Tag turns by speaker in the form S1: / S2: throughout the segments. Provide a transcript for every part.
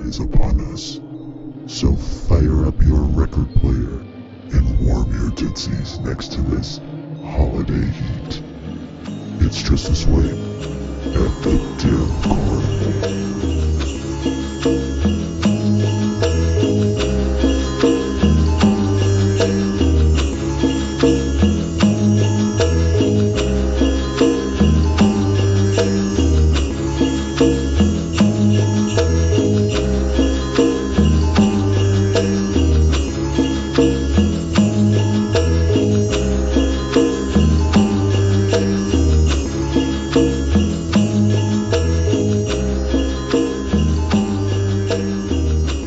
S1: is upon us. So fire up your record player and warm your tootsies next to this holiday heat. It's just this way at the Dim Carnival.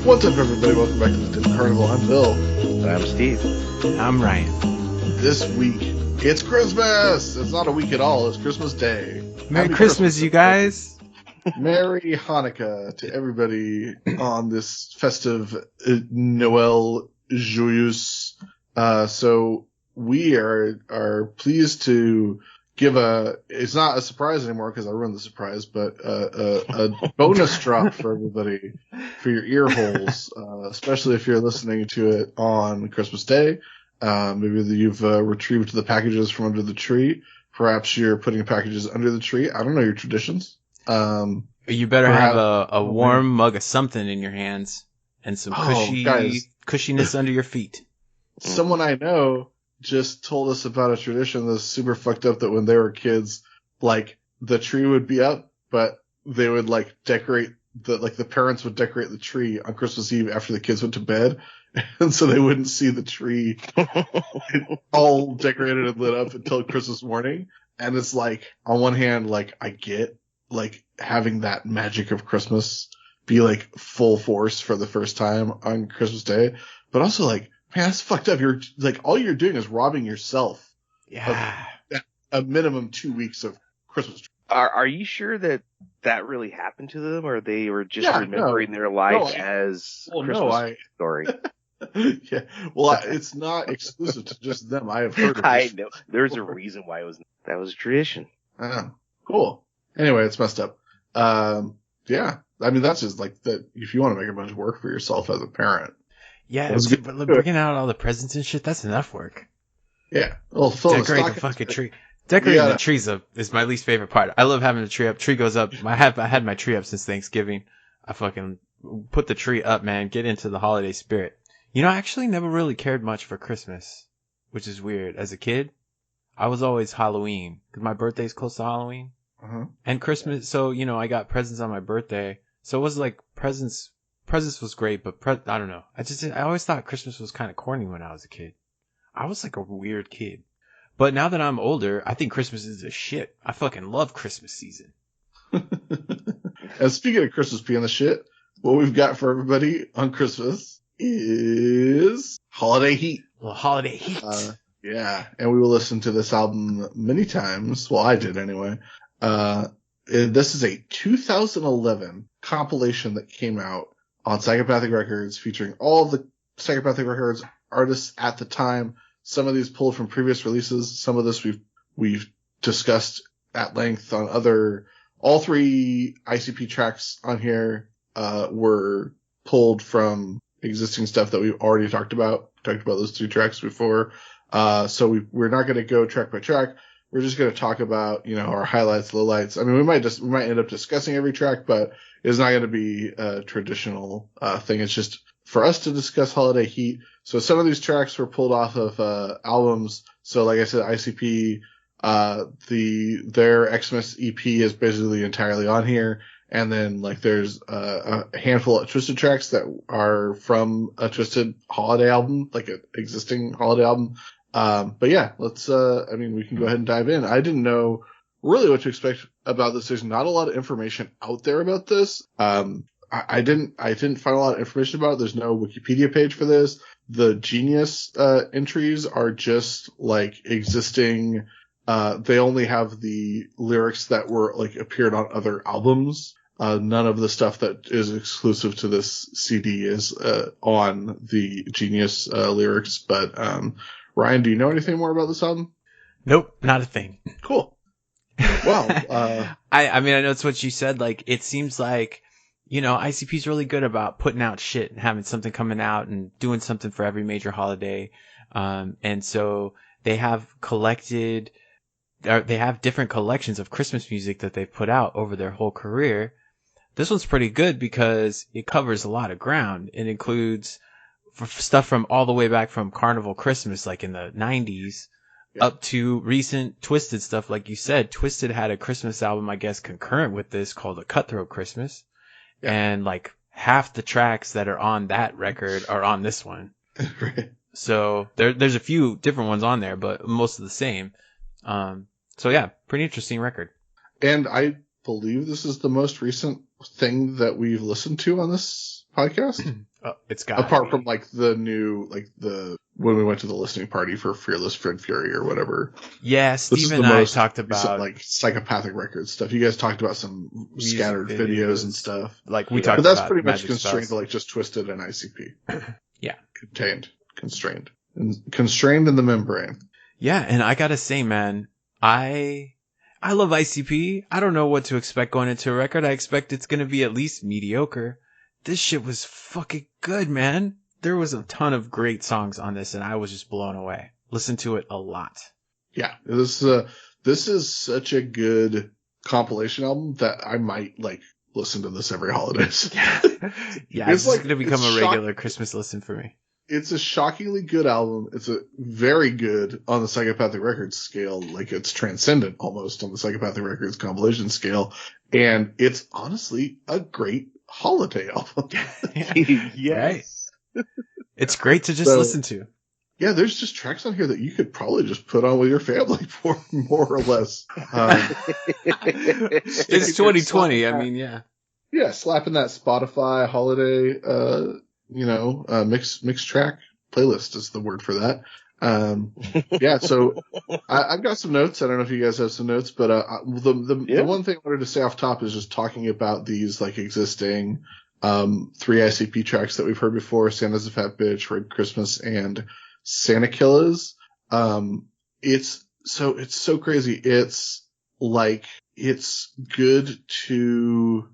S2: What's up, everybody? Welcome back to the Dim Carnival. I'm Bill.
S3: And I'm Steve.
S4: And I'm Ryan.
S2: This week, it's Christmas! It's not a week at all, it's Christmas Day.
S4: Merry Christmas, you guys!
S2: Merry Hanukkah to everybody on this festive Noel Joyeuse. So we are pleased to give it's not a surprise anymore because I ruined the surprise, but a bonus drop for everybody for your ear holes, especially if you're listening to it on Christmas Day. Maybe you've retrieved the packages from under the tree. Perhaps you're putting packages under the tree. I don't know your traditions.
S4: You better have a warm mug of something in your hands and some cushiness under your feet.
S2: Someone I know just told us about a tradition that's super fucked up, that when they were kids, like, the tree would be up, but they would, like, decorate the parents would decorate the tree on Christmas Eve after the kids went to bed, and so they wouldn't see the tree all decorated and lit up until Christmas morning. And it's like, on one hand, like, I get, like, having that magic of Christmas be, like, full force for the first time on Christmas Day, but also, like, man, that's fucked up. You're like, all you're doing is robbing yourself.
S4: Yeah.
S2: Of a minimum 2 weeks of Christmas.
S3: Are you sure that really happened to them, or they were just remembering their life as Christmas story?
S2: Yeah. Well, it's not exclusive to just them. I have heard of
S3: I know. There's a reason why that was a tradition.
S2: Cool. Anyway, it's messed up. Yeah. I mean, that's just like that. If you want to make a bunch of work for yourself as a parent.
S4: Yeah, but bringing out all the presents and shit, that's enough work.
S2: Yeah. Well,
S4: decorate the fucking tree. Decorating the trees up is my least favorite part. I love having the tree up. Tree goes up. I had my tree up since Thanksgiving. I fucking put the tree up, man. Get into the holiday spirit. You know, I actually never really cared much for Christmas, which is weird. As a kid, I was always Halloween, because my birthday's close to Halloween.
S2: Uh-huh.
S4: And Christmas, so, you know, I got presents on my birthday. So it was like presents was great, but I don't know. I always thought Christmas was kind of corny when I was a kid. I was like a weird kid. But now that I'm older, I think Christmas is the shit. I fucking love Christmas season.
S2: And speaking of Christmas being the shit, what we've got for everybody on Christmas is Holiday Heat.
S4: Well, Holiday Heat.
S2: Yeah, and we will listen to this album many times. Well, I did anyway. This is a 2011 compilation that came out on Psychopathic Records, featuring all of the Psychopathic Records artists at the time. Some of these pulled from previous releases. Some of this we've discussed at length on all three ICP tracks on here, were pulled from existing stuff that we've already talked about. Talked about those three tracks before. So we're not going to go track by track. We're just going to talk about, you know, our highlights, lowlights. I mean, we might end up discussing every track, but it's not going to be a traditional thing. It's just for us to discuss Holiday Heat. So some of these tracks were pulled off of albums. So like I said, ICP, their Xmas EP is basically entirely on here. And then like there's a handful of Twisted tracks that are from a Twisted holiday album, like an existing holiday album. But yeah, we can go ahead and dive in. I didn't know really what to expect about this. There's not a lot of information out there about this. I didn't find a lot of information about it. There's no Wikipedia page for this. The Genius entries are just like existing. They only have the lyrics that were like appeared on other albums. None of the stuff that is exclusive to this CD is on the Genius lyrics. But Ryan, do you know anything more about this album?
S4: Nope, not a thing.
S2: Cool. Well,
S4: I mean, I know it's what you said. Like, it seems like, ICP's really good about putting out shit and having something coming out and doing something for every major holiday. And so they have different collections of Christmas music that they've put out over their whole career. This one's pretty good because it covers a lot of ground. It includes stuff from all the way back from Carnival Christmas, like in the 90s, up to recent Twisted stuff. Like you said, Twisted had a Christmas album, I guess, concurrent with this called A Cutthroat Christmas. Yeah. And like half the tracks that are on that record are on this one. Right. So there's a few different ones on there, but most of the same. So yeah, pretty interesting record.
S2: And I believe this is the most recent thing that we've listened to on this podcast.
S4: It's got
S2: apart from like the new, like when we went to the listening party for Fearless Fred Fury or whatever.
S4: Yeah, Steve and I talked about
S2: recent, like Psychopathic Records stuff. You guys talked about some scattered videos and stuff.
S4: Like we talked about.
S2: But that's pretty much constrained to like just Twisted and ICP.
S4: Yeah.
S2: Constrained in the membrane.
S4: Yeah, and I gotta say, man, I love ICP. I don't know what to expect going into a record. I expect it's gonna be at least mediocre. This shit was fucking good, man. There was a ton of great songs on this, and I was just blown away. Listened to it a lot.
S2: Yeah, this is such a good compilation album that I might like listen to this every holidays.
S4: Yeah, it's like gonna become a regular Christmas listen for me.
S2: It's a shockingly good album. It's a very good on the Psychopathic Records scale. Like it's transcendent almost on the Psychopathic Records compilation scale. And it's honestly a great holiday album.
S4: Yes. Right? It's great to just listen to.
S2: Yeah, there's just tracks on here that you could probably just put on with your family for more or less.
S4: It's 2020. I mean, yeah.
S2: Yeah, slapping that Spotify holiday, mix track playlist is the word for that. Yeah, so I've got some notes. I don't know if you guys have some notes, but the one thing I wanted to say off top is just talking about these like existing 3 ICP tracks that we've heard before: Santa's a Fat Bitch, Red Christmas, and Santa Killers. It's so crazy. It's like it's good to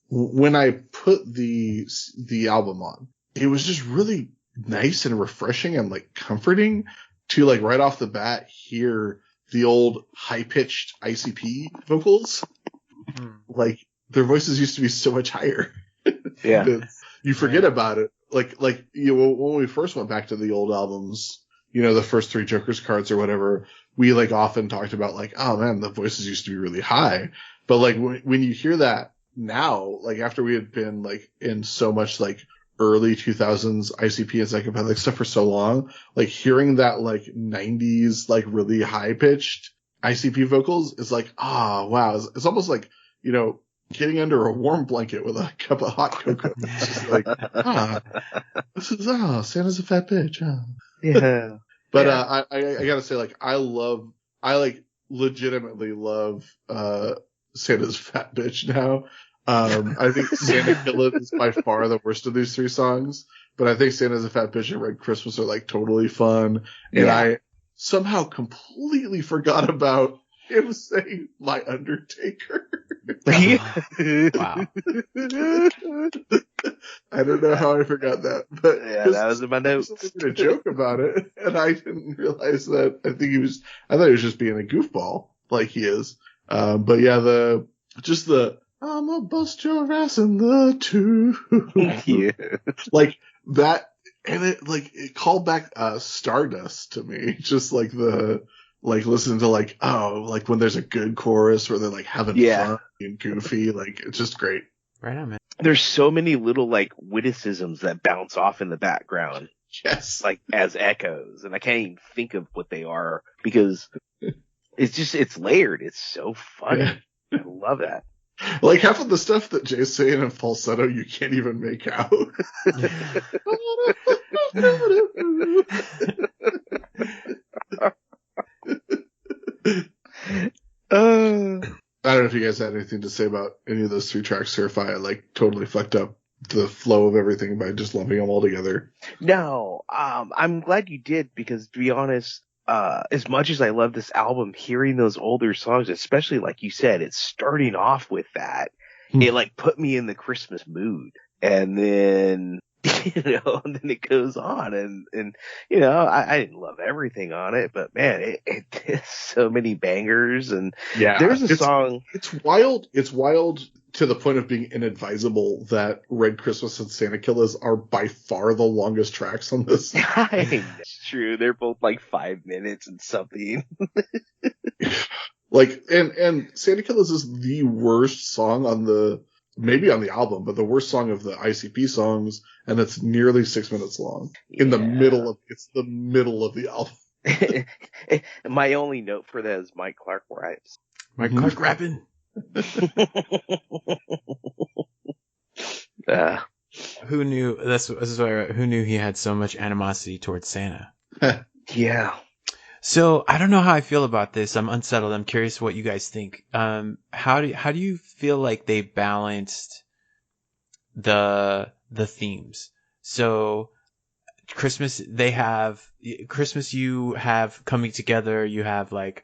S2: when I put the album on, it was just really nice and refreshing and like comforting to like right off the bat hear the old high pitched ICP vocals. Like their voices used to be so much higher.
S3: Yeah.
S2: You forget about it. Like, when we first went back to the old albums, the first 3 Joker's cards or whatever, we like often talked about like, oh man, the voices used to be really high. But like when you hear that now, like after we had been like in so much like early 2000s ICP and psychopathic stuff for so long, like hearing that like 90s, like really high pitched ICP vocals is like, wow. It's almost like, getting under a warm blanket with a cup of hot cocoa. It's just like, this is, Santa's a fat bitch.
S3: Yeah.
S2: But, I gotta say, like, I legitimately love, Santa's fat bitch now. I think Santa Killers is by far the worst of these 3 songs, but I think Santa's a Fat Bitch and Red Christmas are like totally fun. And I somehow completely forgot about him saying my Undertaker.
S4: Wow.
S2: I don't know how I forgot that, but
S3: that was in my notes.
S2: I was making a joke about it, and I didn't realize that. I thought he was just being a goofball, like he is. But yeah, I'm gonna bust your ass in the tube.
S3: Yeah.
S2: Like that, and it called back Stardust to me. Just like listening to like when there's a good chorus where they're like having fun and goofy, like it's just great.
S4: Right on, man.
S3: There's so many little like witticisms that bounce off in the background.
S2: Yes.
S3: Like as echoes, and I can't even think of what they are because it's layered. It's so funny. Yeah. I love that.
S2: Like half of the stuff that Jay's saying in falsetto, you can't even make out. I don't know if you guys had anything to say about any of those 3 tracks, or if I like totally fucked up the flow of everything by just lumping them all together.
S3: No, I'm glad you did, because to be honest, as much as I love this album, hearing those older songs, especially like you said, it's starting off with that. It like put me in the Christmas mood, and then and then it goes on, and I didn't love everything on it, but man, it has so many bangers, and there's a song.
S2: It's wild. It's wild to the point of being inadvisable that Red Christmas and Santa Killers are by far the longest tracks on this.
S3: It's true. They're both like 5 minutes and something.
S2: Like, and Santa Killers is the worst song maybe on the album, but the worst song of the ICP songs, and it's nearly 6 minutes long. It's the middle of the album.
S3: My only note for that is Mike Clark raps.
S4: Mike Clark rapping. Who knew? Who knew he had so much animosity towards Santa?
S3: Yeah.
S4: So I don't know how I feel about this. I'm unsettled. I'm curious what you guys think. How do you feel like they balanced the themes? So Christmas, you have coming together, you have like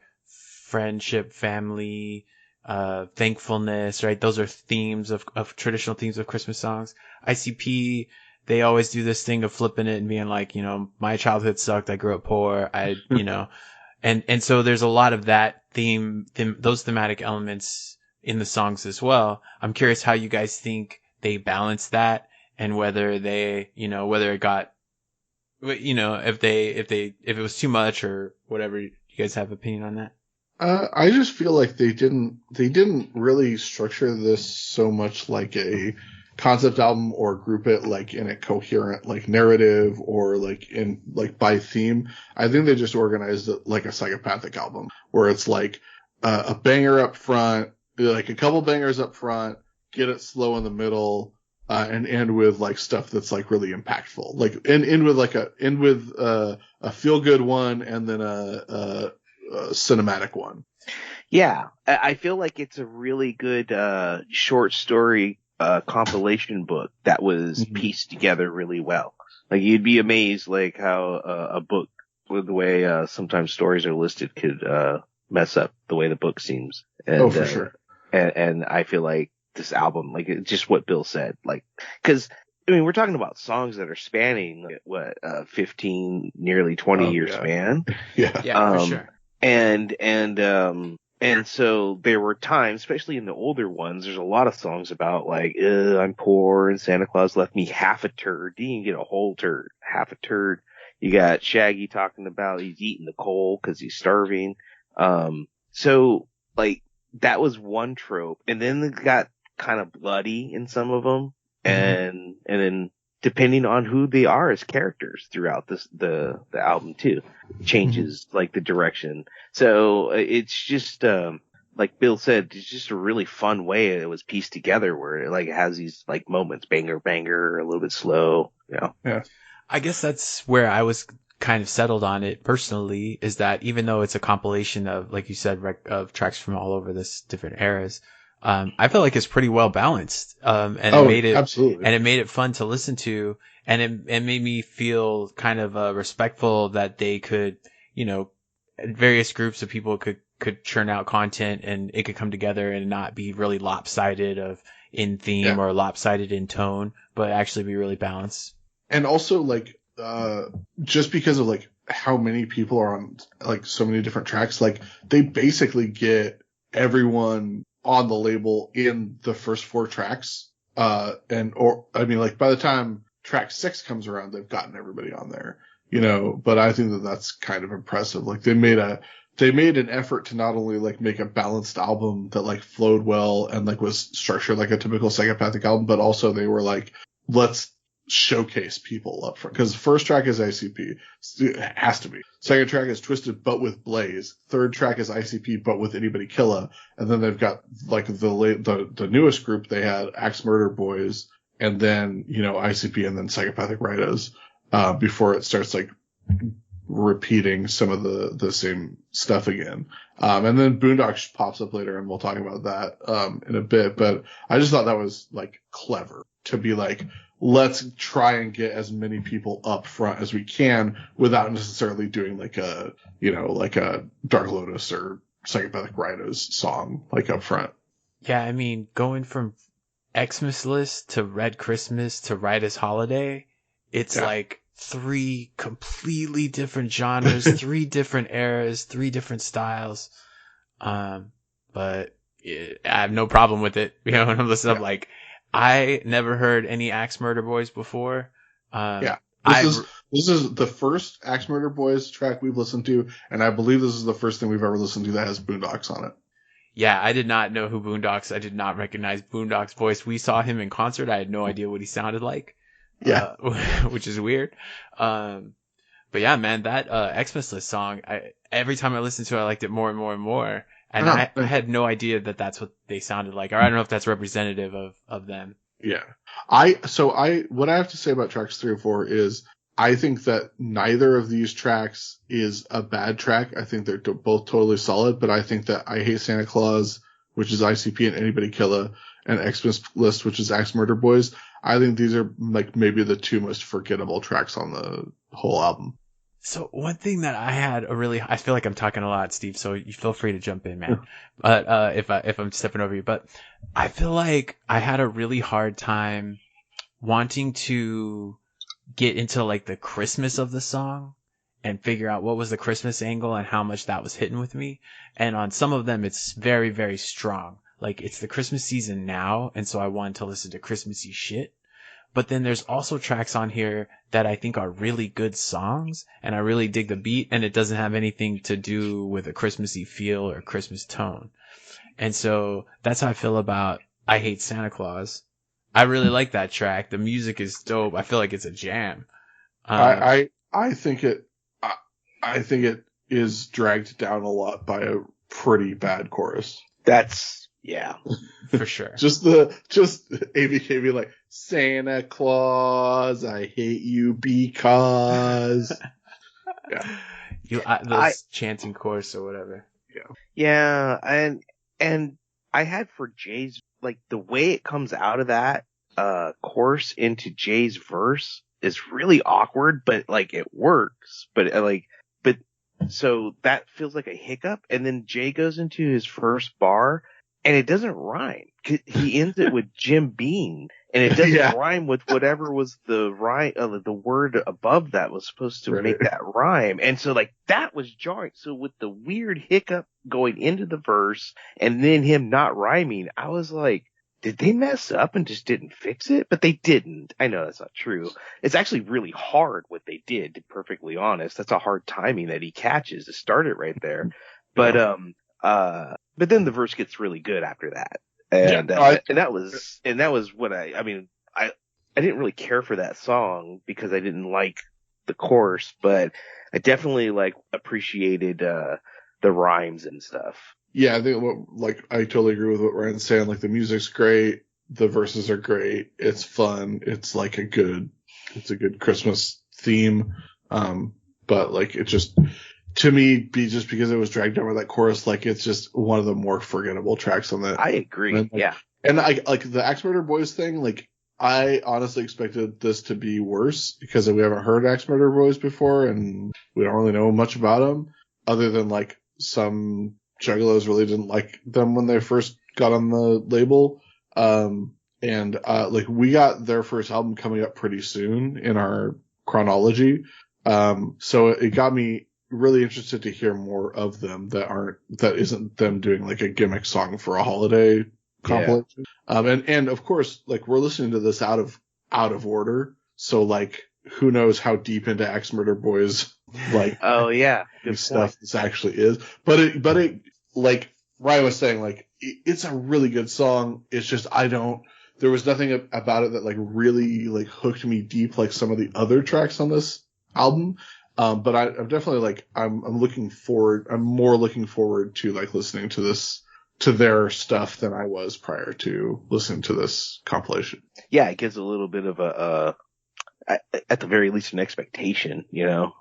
S4: friendship, family, thankfulness, right? Those are themes of traditional themes of Christmas songs. ICP, they always do this thing of flipping it and being like, my childhood sucked. I grew up poor. And so there's a lot of that those thematic elements in the songs as well. I'm curious how you guys think they balance that, and whether they, whether it got, if it was too much or whatever. You guys have opinion on that?
S2: I just feel like they didn't really structure this so much like a concept album or group it like in a coherent like narrative or like in like by theme. I think they just organized it like a Psychopathic album, where it's like a banger up front, like a couple bangers up front, get it slow in the middle, and end with like stuff that's like really impactful, like end with a feel good one and then a cinematic one.
S3: Yeah, I feel like it's a really good short story compilation book that was pieced together really well. Like, you'd be amazed like how a book with the way sometimes stories are listed could mess up the way the book seems. And,
S2: for sure.
S3: And I feel like this album, like, it's just what Bill said, like, because I mean, we're talking about songs that are spanning what 15, nearly 20 year span.
S2: Yeah,
S4: for sure.
S3: And so there were times, especially in the older ones, there's a lot of songs about like, I'm poor and Santa Claus left me half a turd. Didn't even get a whole turd, half a turd. You got Shaggy talking about he's eating the coal because he's starving. So like that was one trope. And then it got kind of bloody in some of them. And then depending on who they are as characters throughout the album too, changes like the direction. So it's just, like Bill said, it's just a really fun way it was pieced together, where it like has these like moments, banger, banger, a little bit slow,
S2: Yeah.
S4: I guess that's where I was kind of settled on it personally, is that even though it's a compilation of, like you said, of tracks from all over this different eras, I felt like it's pretty well balanced.
S2: Absolutely.
S4: And it made it fun to listen to, and it made me feel kind of respectful that they could, various groups of people could churn out content and it could come together and not be really lopsided in theme or lopsided in tone, but actually be really balanced.
S2: And also like, just because of like how many people are on like so many different tracks, like they basically get everyone on the label in the first 4 tracks. By the time track 6 comes around, they've gotten everybody on there, but I think that that's kind of impressive. Like they made an effort to not only like make a balanced album that like flowed well and like was structured like a typical Psychopathic album, but also they were like, let's showcase people up front, because the first track is ICP, it has to be. Second track is Twisted but with Blaze. Third track is ICP but with Anybody Killa, and then they've got like the newest group. They had Axe Murder Boys, and then ICP, and then Psychopathic Writers, before it starts like repeating some of the same stuff again. And then Boondocks pops up later, and we'll talk about that in a bit. But I just thought that was like clever to be like, let's try and get as many people up front as we can without necessarily doing like a Dark Lotus or Psychopathic Rhinos song like up front.
S4: Yeah, I mean, going from Xmas List to Red Christmas to Riotous Holiday, it's like 3 completely different genres, 3 different eras, 3 different styles. But I have no problem with it. You know, when I'm listening, I'm like, I never heard any Axe Murder Boys before.
S2: This is the first Axe Murder Boys track we've listened to, and I believe this is the first thing we've ever listened to that has Boondocks on it.
S4: Yeah, I did not know who Boondocks. I did not recognize Boondocks' voice. We saw him in concert. I had no idea what he sounded like. Yeah, which is weird. But yeah, man, that Xmas List song. Every time I listened to it, I liked it more and more and more. And I had no idea that that's what they sounded like, or I don't know if that's representative of them.
S2: Yeah. What I have to say about tracks 3 and 4 is I think that neither of these tracks is a bad track. I think they're both totally solid, but I think that I Hate Santa Claus, which is ICP and Anybody Killa, and Xmas List, which is Axe Murder Boys, I think these are like maybe the 2 most forgettable tracks on the whole album.
S4: So one thing that I feel like I'm talking a lot, Steve, so you feel free to jump in, man. But, if I'm stepping over you, but I feel like I had a really hard time wanting to get into like the Christmas of the song and figure out what was the Christmas angle and how much that was hitting with me. And on some of them, it's very, very strong. Like it's the Christmas season now. And so I wanted to listen to Christmassy shit. But then there's also tracks on here that I think are really good songs, and I really dig the beat, and it doesn't have anything to do with a Christmassy feel or Christmas tone. And so that's how I feel about I Hate Santa Claus. I really like that track. The music is dope. I feel like it's a jam.
S2: I think it is dragged down a lot by a pretty bad chorus.
S3: Yeah,
S4: for sure.
S2: just ABK be like, Santa Claus, I hate you because.
S4: Those chanting chorus or whatever.
S3: Yeah, and I had for Jay's, like, the way it comes out of that chorus into Jay's verse is really awkward, but like it works. But so that feels like a hiccup, and then Jay goes into his first bar. And it doesn't rhyme. He ends it with Jim Beam, and it doesn't rhyme with whatever was the the word above that was supposed to make that rhyme. And so like that was jarring. So with the weird hiccup going into the verse and then him not rhyming, I was like, did they mess up and just didn't fix it? But they didn't. I know that's not true. It's actually really hard what they did, to be perfectly honest. That's a hard timing that he catches to start it right there. But then the verse gets really good after that. And that was what I didn't really care for that song because I didn't like the chorus, but I definitely like appreciated the rhymes and stuff.
S2: Yeah, I think I totally agree with what Ryan's saying. Like the music's great, the verses are great, it's fun, it's like a good Christmas theme. But like it just, to me, just because it was dragged down by that chorus, like it's just one of the more forgettable tracks on that.
S3: I agree.
S2: And, and I like the Axe Murder Boys thing. Like I honestly expected this to be worse because we haven't heard Axe Murder Boys before, and we don't really know much about them other than like some juggalos really didn't like them when they first got on the label. Like we got their first album coming up pretty soon in our chronology. So it got me really interested to hear more of them that isn't them doing like a gimmick song for a holiday compilation. And of course, like we're listening to this out of order. So like, who knows how deep into Axe Murder Boys, like,
S3: good
S2: stuff
S3: point.
S2: this actually is. But it, like Ryan was saying, like, it's a really good song. It's just, there was nothing about it that like really like hooked me deep like some of the other tracks on this album. But I'm definitely like, I'm more looking forward to like listening to their stuff than I was prior to listening to this compilation.
S3: Yeah, it gives a little bit of at the very least an expectation, you know?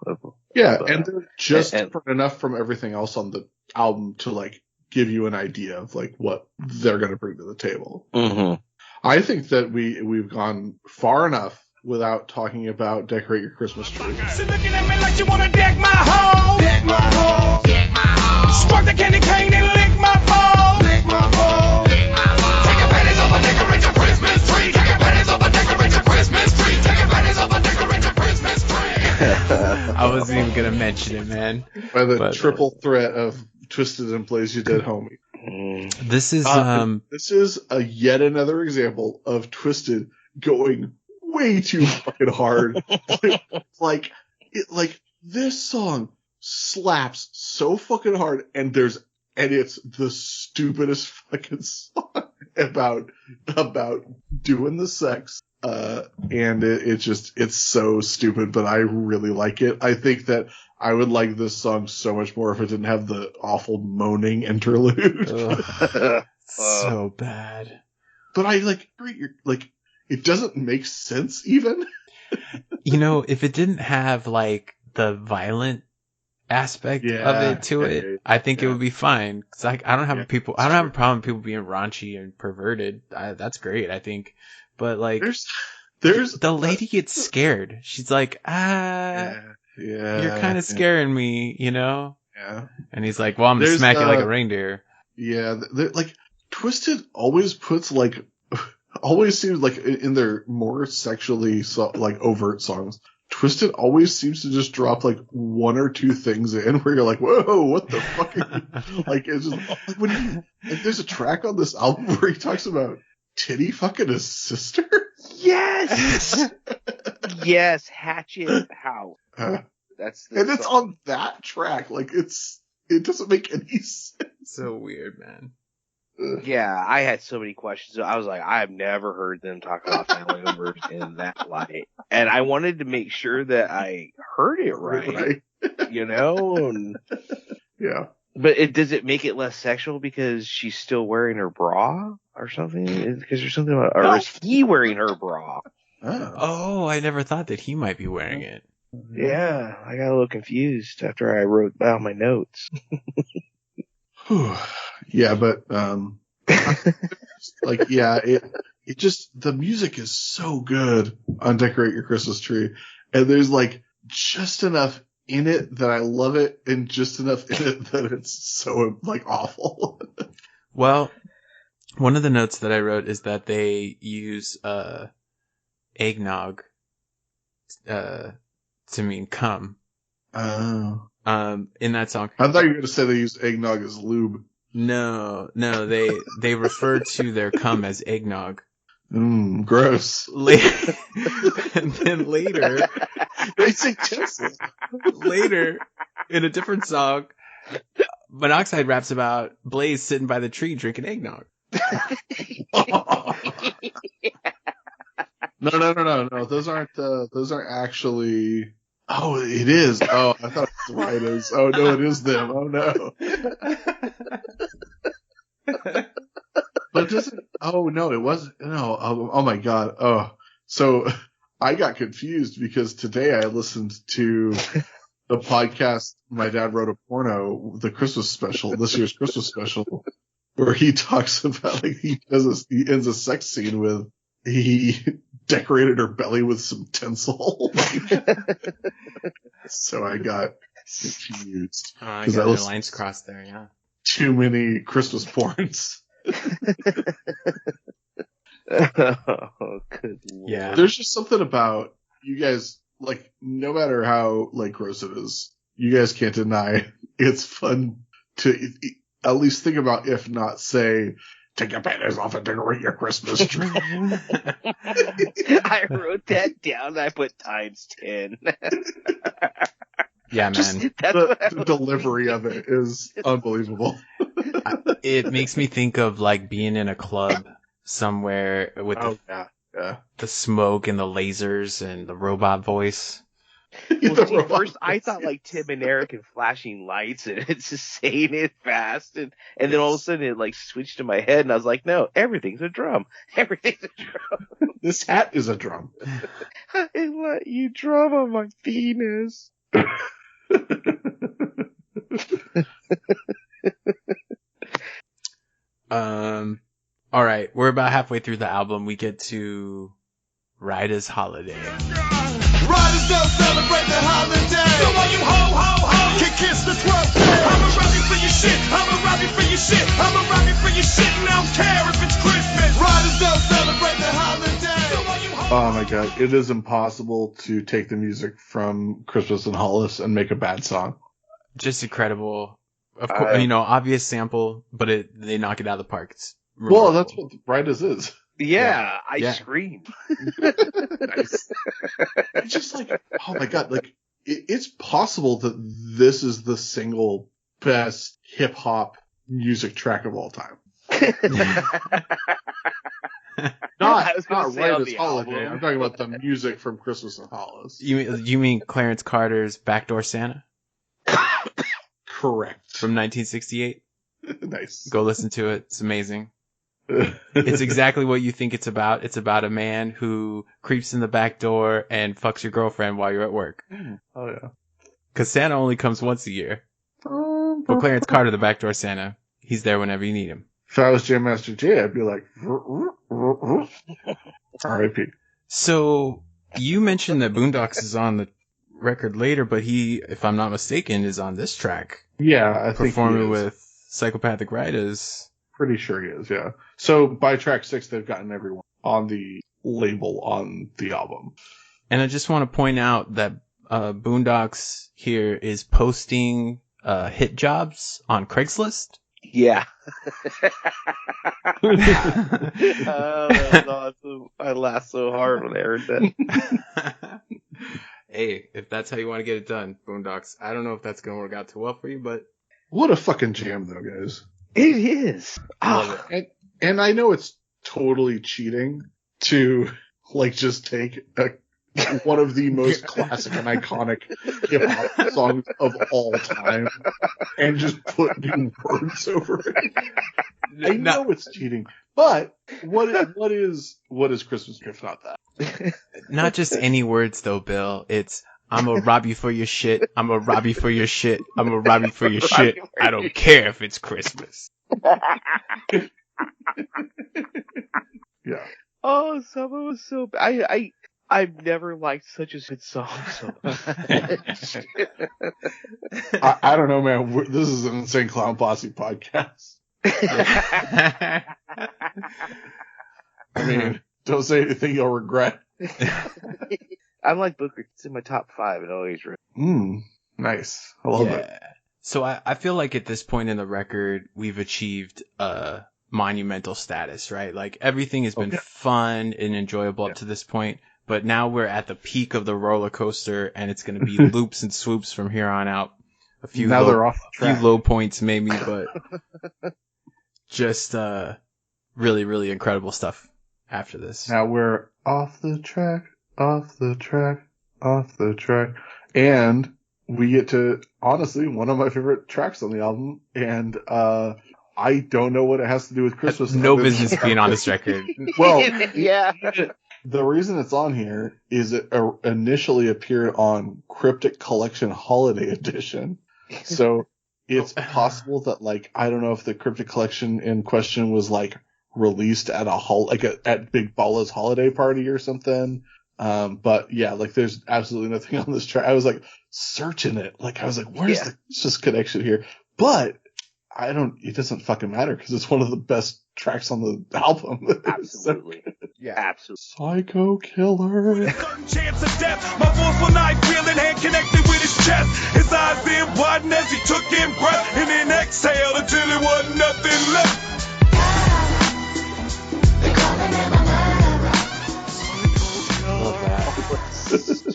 S2: And they're just different enough from everything else on the album to like give you an idea of like what they're going to bring to the table.
S3: Mm-hmm.
S2: I think that we've gone far enough without talking about Decorate Your Christmas Tree.
S5: She looking at me like she wanna deck my hole. Deck my hole. Deck my hole. Struck the candy cane and lick my balls. Lick my balls. Lick my balls. Take your panties off and decorate your Christmas tree. Take your panties off and decorate your Christmas tree. Take your panties off and decorate your Christmas tree.
S4: I wasn't even gonna mention it, man.
S2: By the triple threat of Twisted and Plays You Dead Homie.
S4: This is
S2: this is a yet another example of Twisted going way too fucking hard. like this song slaps so fucking hard, and it's the stupidest fucking song about doing the sex. And it's so stupid, but I really like it. I think that I would like this song so much more if it didn't have the awful moaning interlude.
S4: So bad.
S2: But I it doesn't make sense even.
S4: You know, if it didn't have like the violent aspect of it to it, I think it would be fine. Cause I don't have a problem with people being raunchy and perverted. That's great, I think. But like,
S2: there's
S4: the lady gets scared. She's like, you're kind of scaring me, you know?
S2: Yeah.
S4: And he's like, well, I'm gonna smack you like a reindeer.
S2: Yeah. Like, Twisted always seems like in their more sexually overt songs, Twisted always seems to just drop like one or two things in where you're like, whoa, what the fuck? Like, it's just like there's a track on this album where he talks about titty fucking his sister.
S3: Yes. Yes. Hatchet House. That's the
S2: and it's on that track. Like, it doesn't make any sense.
S4: So weird, man.
S3: Yeah, I had so many questions. I was like, I have never heard them talk about family members in that light. And I wanted to make sure that I heard it right. You know? And,
S2: yeah.
S3: But does it make it less sexual because she's still wearing her bra or something? Because there's something about, or is he wearing her bra?
S4: Oh, I never thought that he might be wearing it.
S3: Yeah, I got a little confused after I wrote down my notes.
S2: Yeah, but it just, the music is so good on Decorate Your Christmas Tree, and there's like just enough in it that I love it, and just enough in it that it's so like awful.
S4: Well, one of the notes that I wrote is that they use eggnog to mean cum.
S2: Oh.
S4: In that song.
S2: I thought you were going to say they used eggnog as lube.
S4: No, they refer to their cum as eggnog.
S2: Gross.
S4: And then later,
S2: they say tinsel.
S4: Later, in a different song, Monoxide raps about Blaze sitting by the tree drinking eggnog.
S2: No. Those aren't actually. Oh, it is. Oh, I thought it was writers. Oh no, it is them. Oh no. But it doesn't. Oh no, it wasn't. No. Oh my god. Oh, so I got confused because today I listened to the podcast. My dad wrote a porno, the Christmas special, this year's Christmas special, where he talks about like he ends a sex scene with he decorated her belly with some tinsel. So I got confused.
S4: I got the lines crossed there, yeah.
S2: Too many Christmas porns.
S3: Oh, good Lord.
S4: Yeah.
S2: There's just something about you guys, like, no matter how, like, gross it is, you guys can't deny it's fun to at least think about, if not say, take your panties off and decorate your Christmas tree.
S3: I wrote that down. I put ×10.
S4: Yeah, man.
S2: The delivery of it is unbelievable.
S4: It makes me think of like being in a club somewhere with the smoke and the lasers and the robot voice.
S3: Well, first I thought like Tim and Eric and flashing lights, and it's just saying it fast, and then all of a sudden it like switched in my head, and I was like, no, everything's a drum. Everything's a drum.
S2: This hat is a drum.
S3: I let you drum on my penis.
S4: All right, we're about halfway through the album. We get to Ryder's Holiday.
S5: Riders don't celebrate the holiday. So all you ho can kiss the 12th day. I'ma rob you for your shit. I'ma rob you for your shit. I'ma rob you for your shit. And I don't care if it's Christmas. Riders don't celebrate the holiday. So all you
S2: Oh my god, it is impossible to take the music from Christmas in Hollis and make a bad song.
S4: Just incredible. Of course, obvious sample, but they knock it out of the park. It's
S2: well, that's what Riders is.
S3: Yeah, I screamed.
S2: Nice. It's just like, oh my god, like it's possible that this is the single best hip hop music track of all time. Not Riders Holiday. I'm talking about the music from Christmas in Hollis.
S4: You mean Clarence Carter's Backdoor Santa?
S2: Correct.
S4: From 1968?
S2: Nice.
S4: Go listen to it. It's amazing. It's exactly what you think it's about. It's about a man who creeps in the back door and fucks your girlfriend while you're at work.
S2: Oh yeah.
S4: Because Santa only comes once a year. But Clarence Carter, the Backdoor Santa, he's there whenever you need him.
S2: If I was Jam Master Jay, I'd be like, R.I.P.
S4: So you mentioned that Boondocks is on the record later, but he, if I'm not mistaken, is on this track.
S2: Yeah, I think
S4: performing with Psychopathic Records.
S2: Pretty sure he is, yeah. So by track 6, they've gotten everyone on the label on the album.
S4: And I just want to point out that Boondocks here is posting hit jobs on Craigslist.
S3: Yeah. Oh, that was awesome. I laughed so hard when I heard that.
S4: Hey, if that's how you want to get it done, Boondocks. I don't know if that's going to work out too well for you, but...
S2: What a fucking jam, though, guys.
S3: It is.
S4: Love it.
S2: And I know it's totally cheating to, like, just take one of the most classic and iconic hip-hop songs of all time and just put new words over it. I know it's cheating, but what is Christmas if not that?
S4: Not just any words, though, Bill. It's, I'm gonna rob you for your shit. I'm gonna rob you for your shit. I'm gonna rob you for your shit. I don't care if it's Christmas.
S2: Yeah.
S3: Oh, Summer was so bad. I've never liked such a good song so much.
S2: I don't know, man. This is an Insane Clown Posse podcast. I mean, don't say anything you'll regret.
S3: I'm like Booker. It's in my top 5 and always right.
S2: Nice. I love it.
S4: So I feel like at this point in the record, we've achieved monumental status, right? Like everything has been fun and enjoyable up to this point, but now we're at the peak of the roller coaster, and it's going to be loops and swoops from here on out. A few low points maybe, but just really, really incredible stuff after this.
S2: Now we're off the track, and we get to, honestly, one of my favorite tracks on the album, and I don't know what it has to do with Christmas.
S4: No business being on this record.
S2: Well,
S3: yeah.
S2: The reason it's on here is it initially appeared on Cryptic Collection Holiday Edition. So it's possible that, like, I don't know if the Cryptic Collection in question was, like, released at at Big Balla's holiday party or something. But yeah, like, there's absolutely nothing on this track. I was like searching it. Like, I was like, where's the Christmas connection here? But it doesn't fucking matter because it's one of the best tracks on the album.
S3: Absolutely.
S2: Yeah,
S3: absolutely.
S2: Psycho Killer.
S5: chance of death. My forceful knife wielding hand connected with his chest. His eyes then widened as he took in breath and then exhaled until there wasn't nothing left.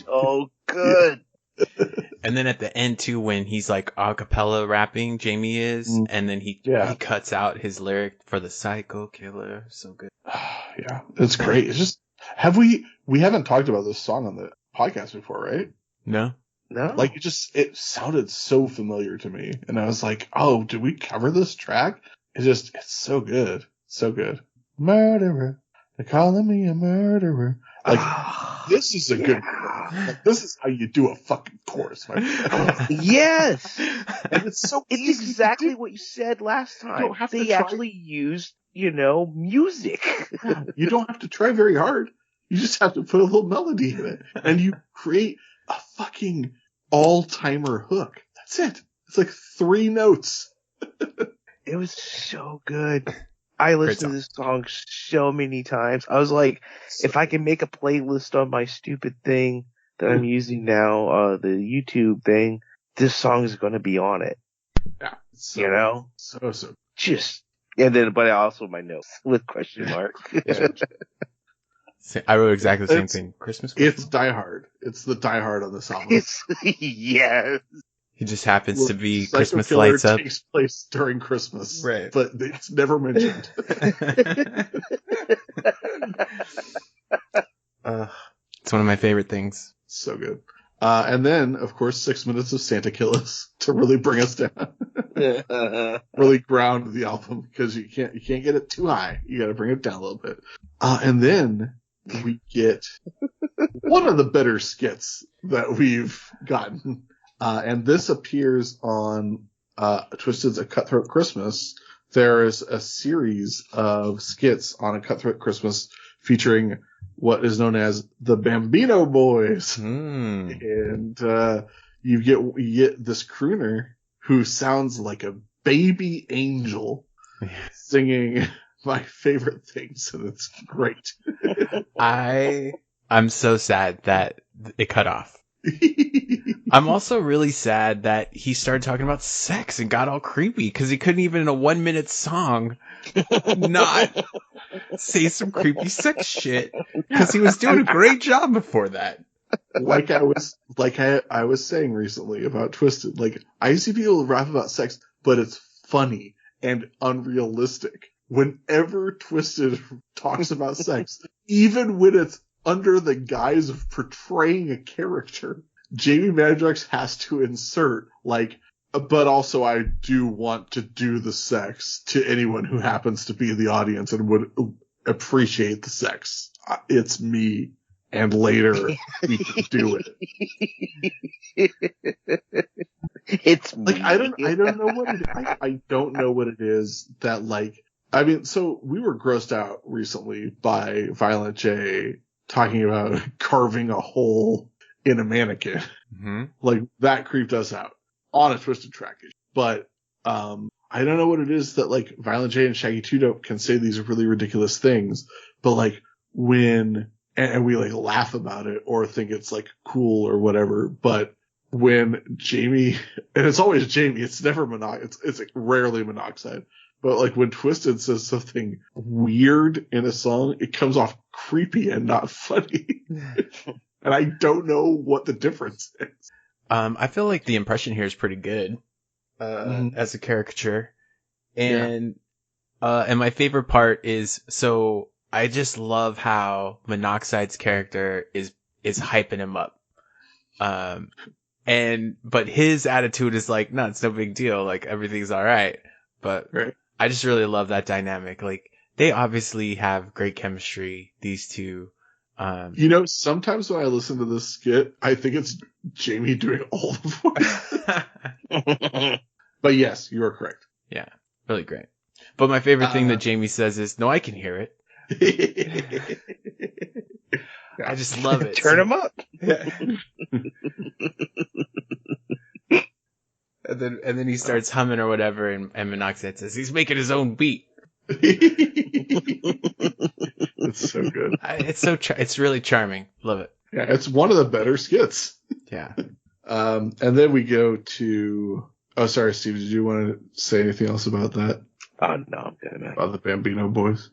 S3: So good.
S4: And then at the end too, when he's like a cappella rapping, Jamie is, and then he cuts out his lyric for the Psycho Killer. So good.
S2: Yeah, it's great. It's just, we haven't talked about this song on the podcast before, right?
S4: No.
S2: Like, it sounded so familiar to me, and I was like, oh, did we cover this track? It's so good. So good. Murderer. They're calling me a murderer. Like, this is a good chorus. Like, this is how you do a fucking chorus, my friend.
S3: Yes.
S2: And it's so
S3: It's exactly what you said last time.
S2: don't have to
S3: They
S2: try.
S3: actually used music.
S2: Yeah, you don't have to try very hard. You just have to put a little melody in it, and you create a fucking all-timer hook. That's it. It's like 3 notes.
S3: It was so good. I listened to this song so many times. I was like, if I can make a playlist on my stupid thing that I'm using now, the YouTube thing, this song is going to be on it.
S2: Yeah. So.
S3: Just, and then, but also my notes with question mark.
S2: Yeah.
S4: I wrote exactly the same thing. Christmas.
S2: It's Die Hard. It's the Die Hard on this album.
S3: Yes.
S4: He just happens to be
S2: Psycho
S4: Christmas
S2: Killer
S4: lights up.
S2: takes place during Christmas,
S4: Right?
S2: But it's never mentioned.
S4: It's one of my favorite things.
S2: So good. And then, of course, 6 minutes of Santa Kill Us to really bring us down, really ground the album, because you can't get it too high. You got to bring it down a little bit. And then we get one of the better skits that we've gotten. And this appears on Twisted's A Cutthroat Christmas. There is a series of skits on A Cutthroat Christmas featuring what is known as the Bambino Boys. And you get this crooner who sounds like a baby angel singing my favorite things, and it's great.
S4: I'm so sad that it cut off. I'm also really sad that he started talking about sex and got all creepy, because he couldn't even in a 1-minute song not say some creepy sex shit, because he was doing a great job before that.
S2: Like I was saying recently about Twisted, like I see people rap about sex, but it's funny and unrealistic. Whenever Twisted talks about sex, even when it's under the guise of portraying a character, Jamie Madrox has to insert, like, but also I do want to do the sex to anyone who happens to be in the audience and would appreciate the sex. It's me, and later we can do it.
S3: It's
S2: like, I don't know what I don't know what it is that, like, I mean, so we were grossed out recently by Violent J talking about carving a hole in a mannequin.
S4: Mm-hmm.
S2: Like, that creeped us out on a Twisted track. But I don't know what it is that, like, Violent J and Shaggy 2 Dope can say these really ridiculous things, but, like, when and we, like, laugh about it or think it's, like, cool or whatever, but when Jamie, and it's always Jamie, it's never it's like rarely Monoxide, but, like, when Twisted says something weird in a song, it comes off creepy and not funny. And I don't know what the difference is.
S4: I feel like the impression here is pretty good, as a caricature. And my favorite part is, so I just love how Monoxide's character is hyping him up. But his attitude is like, no, it's no big deal. Like, everything's all right. But
S2: right.
S4: I just really love that dynamic. Like, they obviously have great chemistry, these two.
S2: Sometimes when I listen to this skit, I think it's Jamie doing all the voices. But yes, you are correct.
S4: Yeah, really great. But my favorite thing that Jamie says is, no, I can hear it. I just love it.
S3: Turn him up.
S4: And then he starts humming or whatever, and Monoxide says he's making his own beat.
S2: It's so good.
S4: It's really charming. Love it.
S2: Yeah, it's one of the better skits.
S4: Yeah.
S2: And then we go to. Oh, sorry, Steve. Did you want to say anything else about that?
S3: Oh no, I'm good, man.
S2: About the Bambino Boys.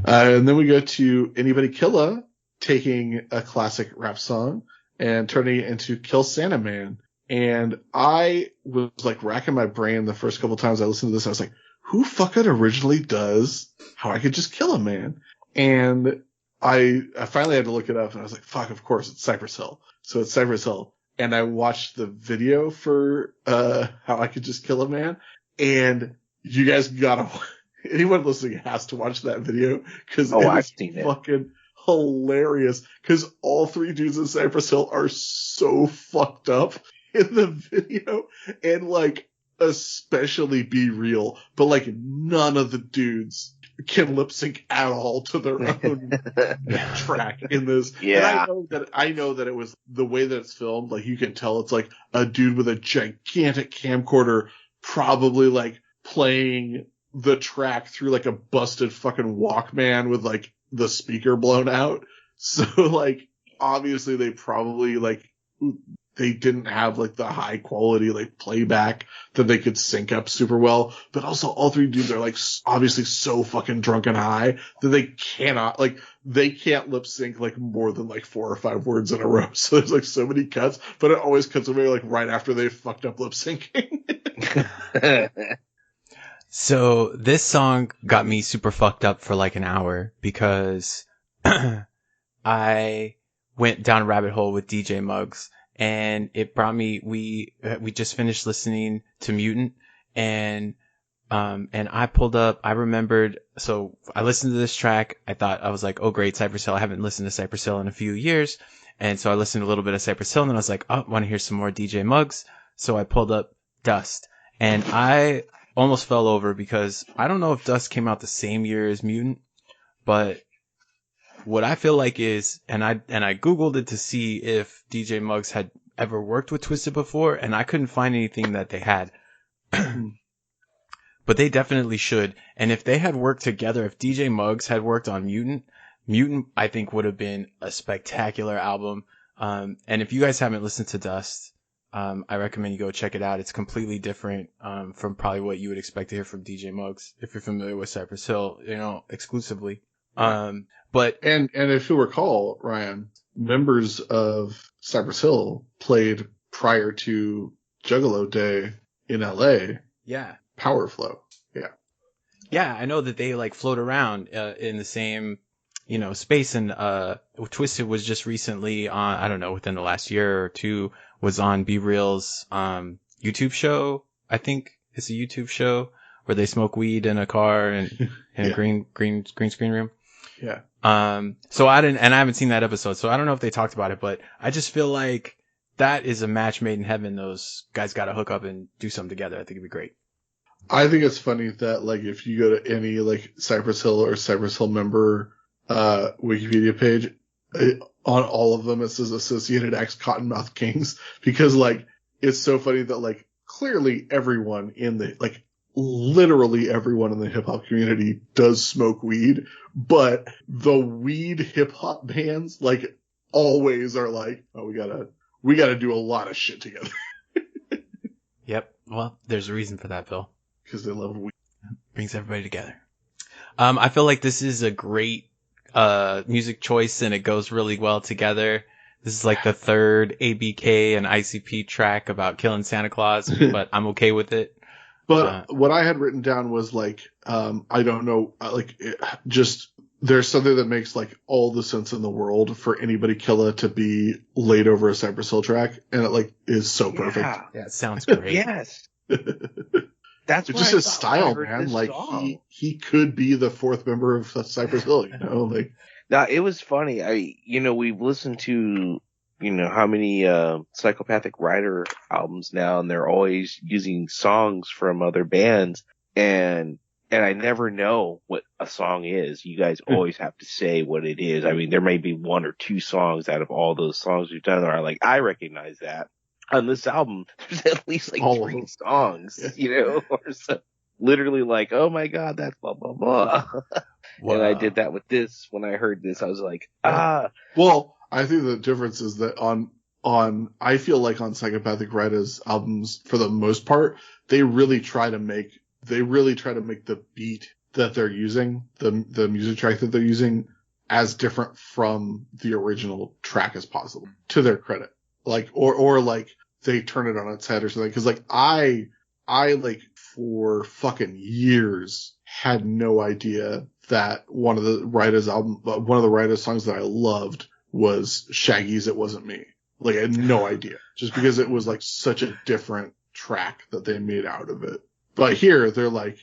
S2: And then we go to Anybody Killa taking a classic rap song and turning it into Kill Santa Man. And I was like racking my brain the first couple times I listened to this. I was like, who fucking originally does How I Could Just Kill a Man? And I finally had to look it up, and I was like, fuck, of course, it's Cypress Hill. So it's Cypress Hill. And I watched the video for How I Could Just Kill a Man. And you guys anyone listening has to watch that video, because
S3: I've seen it.
S2: Fucking hilarious. Because all 3 dudes in Cypress Hill are so fucked up in the video, and, like, especially Be Real, but, like, none of the dudes can lip sync at all to their own track in this.
S3: Yeah.
S2: And I know that it was the way that it's filmed. Like, you can tell it's like a dude with a gigantic camcorder, probably like playing the track through like a busted fucking Walkman with like the speaker blown out. So like, obviously they probably like, they didn't have like the high quality like playback that they could sync up super well, but also all three dudes are like obviously so fucking drunk and high that they can't lip sync like more than like 4 or 5 words in a row. So there's like so many cuts, but it always cuts away like right after they fucked up lip syncing.
S4: So this song got me super fucked up for like an hour because I went down a rabbit hole with DJ Muggs. And it brought me, we just finished listening to Mutant and I pulled up, I remembered, so I listened to this track. I was like, oh great, Cypress Hill. I haven't listened to Cypress Hill in a few years. And so I listened to a little bit of Cypress Hill and then I was like, oh, I want to hear some more DJ Muggs. So I pulled up Dust and I almost fell over because I don't know if Dust came out the same year as Mutant, but what I feel like is, and I Googled it to see if DJ Muggs had ever worked with Twisted before, and I couldn't find anything that they had. But they definitely should. And if they had worked together, if DJ Muggs had worked on Mutant I think would have been a spectacular album. And if you guys haven't listened to Dust, I recommend you go check it out. It's completely different from probably what you would expect to hear from DJ Muggs if you're familiar with Cypress Hill, exclusively. But
S2: if you recall, Ryan, members of Cypress Hill played prior to Juggalo Day in LA.
S4: Yeah.
S2: Power Flow. Yeah.
S4: Yeah, I know that they like float around in the same, space, and Twisted was just recently on, I don't know, within the last year or two, was on Be Real's YouTube show. I think it's a YouTube show where they smoke weed in a car and in a green screen room.
S2: Yeah.
S4: So I haven't seen that episode, so I don't know if they talked about it, but I just feel like that is a match made in heaven. Those guys got to hook up and do something together. I think it'd be great.
S2: I think it's funny that like if you go to any like Cypress Hill or Cypress Hill member Wikipedia page, on all of them it says Associated Acts Cottonmouth Kings, because like it's so funny that like clearly everyone in the like literally everyone in the hip hop community does smoke weed, but the weed hip hop bands like always are like, oh, we gotta do a lot of shit together.
S4: Yep. Well, there's a reason for that, Phil.
S2: Because they love weed.
S4: Brings everybody together. I feel like this is a great music choice and it goes really well together. This is like the third ABK and ICP track about killing Santa Claus, but I'm okay with it.
S2: But what I had written down was like, I don't know, like there's something that makes like all the sense in the world for Anybody Killa to be laid over a Cypress Hill track, and it like is so perfect.
S4: Yeah, it sounds great.
S3: Yes. That's
S2: it's just his style, man. Like he could be the fourth member of Cypress Hill, like.
S3: Now it was funny. We've listened to, how many Psychopathic Writer albums now, and they're always using songs from other bands, and I never know what a song is. You guys always have to say what it is. I mean, there may be 1 or 2 songs out of all those songs we've done that are like, I recognize that. On this album, there's at least like all 3 songs, or so, literally like, oh my God, that's blah, blah, blah. Wow. And I did that with this. When I heard this, I was like,
S2: Well, I think the difference is that I feel like on Psychopathic Writers albums, for the most part, they really try to make the beat that they're using, the music track that they're using, as different from the original track as possible, to their credit. Like, or like they turn it on its head or something. Cause like I like for fucking years had no idea that one of the writers songs that I loved was Shaggy's It Wasn't Me. Like I had no idea, just because it was like such a different track that they made out of it. But here they're like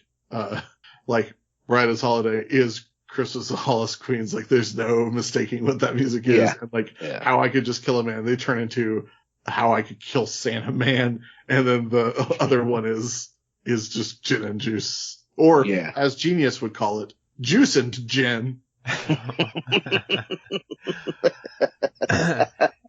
S2: Riotous Holiday is Christmas of Hollis Queens. Like there's no mistaking what that music is.
S3: Yeah.
S2: And How I Could Just Kill a Man, they turn into How I Could Kill Santa Man. And then the other one is just Gin and Juice. Or as Genius would call it, juice and gin.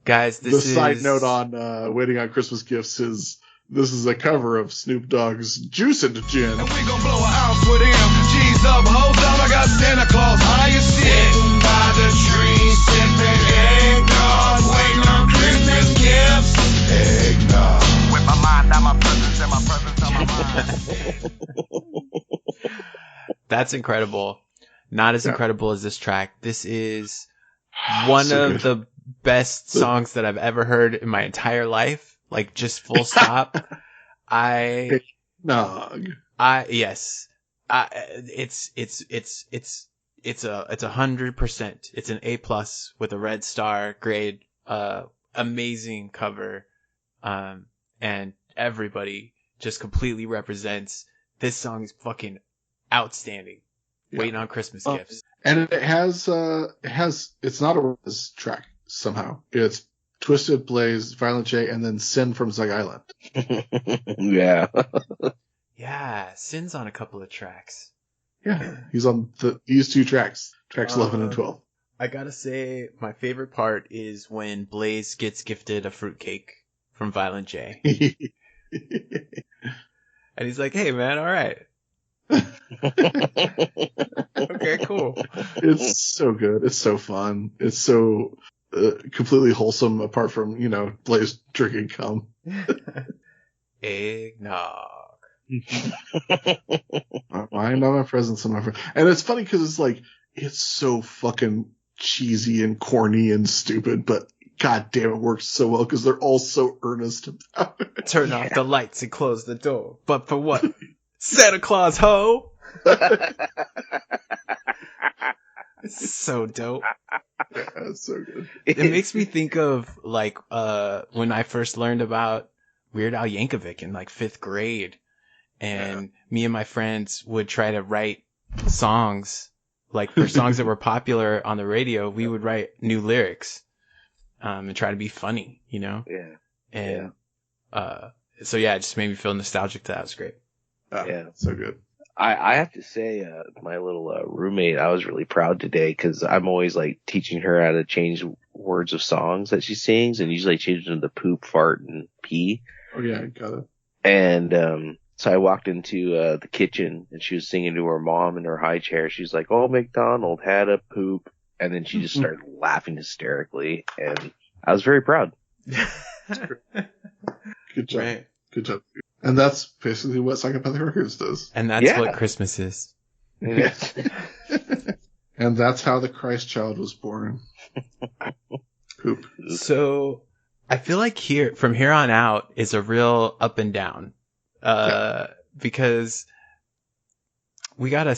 S4: Guys,
S2: The side note on Waiting on Christmas Gifts is this is a cover of Snoop Dogg's Juice and Gin.
S5: And we gon' blow a house with him. G's up, hold on, I got Santa Claus high as shit. Sitting by the tree, sipping eggnog, waiting on Christmas gifts. Eggnog. With my mind on my presents and my presents on my mind.
S4: That's incredible. Not as incredible as this track. This is one
S2: So
S4: of the best songs that I've ever heard in my entire life. Like, just full stop. Yes. It's 100%. It's an A+ with a red star grade. Amazing cover. And everybody just completely represents. This song is fucking outstanding.
S2: Yeah.
S4: Waiting on Christmas Gifts.
S2: And it has, it's not a Rose track somehow. It's Twisted, Blaze, Violent J, and then Sin from Zug Island.
S3: Yeah.
S4: Yeah, Sin's on a couple of tracks.
S2: Yeah, he's on these two tracks 11 and 12.
S4: I gotta say, my favorite part is when Blaze gets gifted a fruitcake from Violent J. And he's like, hey man, alright. Okay, cool.
S2: It's so good. It's so fun. It's so completely wholesome apart from, Blaze drinking cum.
S4: Eggnog.
S2: My mind on my presence and my friend. And it's funny because it's like, it's so fucking cheesy and corny and stupid, but god damn, it works so well because they're all so earnest about it.
S4: Turn off the lights and close the door. But for what? Santa Claus, ho! It's so dope.
S2: Yeah, it's so good.
S4: It makes me think of like when I first learned about Weird Al Yankovic in like 5th grade, and me and my friends would try to write songs like for songs that were popular on the radio. We would write new lyrics and try to be funny,
S3: Yeah.
S4: And so yeah, it just made me feel nostalgic. That was great.
S2: Yeah, so good.
S3: I have to say, my little roommate, I was really proud today because I'm always like teaching her how to change words of songs that she sings, and usually change them to poop, fart, and pee.
S2: Oh yeah, got it.
S3: And so I walked into the kitchen, and she was singing to her mom in her high chair. She's like, "Oh, McDonald had a poop," and then she just started laughing hysterically, and I was very proud.
S2: Good job.
S4: Right.
S2: Good job. And that's basically what Psychopathic Records does.
S4: And that's what Christmas is.
S3: Yeah.
S2: And that's how the Christ child was born. Poop.
S4: So I feel like from here on out is a real up and down. Because we got a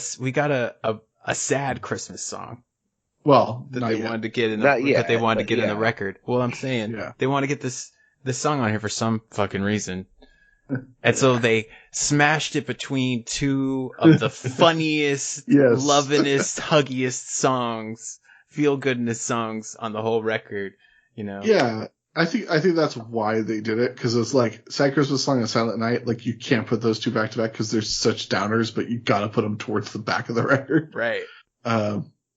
S4: sad Christmas song.
S2: Well,
S4: that they wanted to get in the record. Well, I'm saying they want to get this song on here for some fucking reason. And so they smashed it between two of the funniest, lovingest, huggiest songs, feel goodness songs on the whole record,
S2: Yeah, I think that's why they did it, because it's like Sad Christmas Song and Silent Night, like you can't put those two back to back because they're such downers, but you gotta put them towards the back of the record.
S4: Right.